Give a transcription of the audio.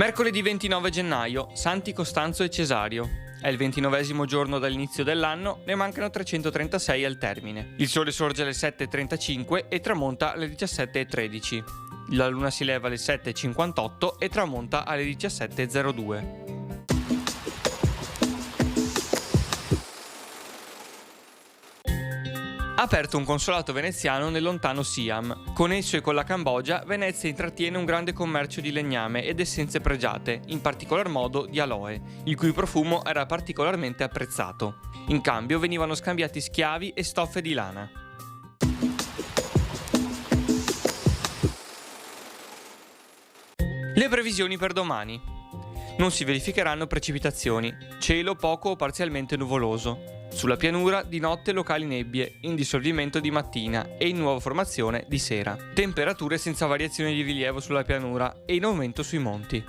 Mercoledì 29 gennaio, Santi Costanzo e Cesario. È il 29esimo giorno dall'inizio dell'anno, ne mancano 336 al termine. Il sole sorge alle 7:35 e tramonta alle 17:13. La luna si leva alle 7:58 e tramonta alle 17:02. Ha aperto un consolato veneziano nel lontano Siam. Con esso e con la Cambogia, Venezia intrattiene un grande commercio di legname ed essenze pregiate, in particolar modo di aloe, il cui profumo era particolarmente apprezzato. In cambio venivano scambiati schiavi e stoffe di lana. Le previsioni per domani. Non si verificheranno precipitazioni, cielo poco o parzialmente nuvoloso. Sulla pianura di notte locali nebbie, in dissolvimento di mattina e in nuova formazione di sera. Temperature senza variazioni di rilievo sulla pianura e in aumento sui monti.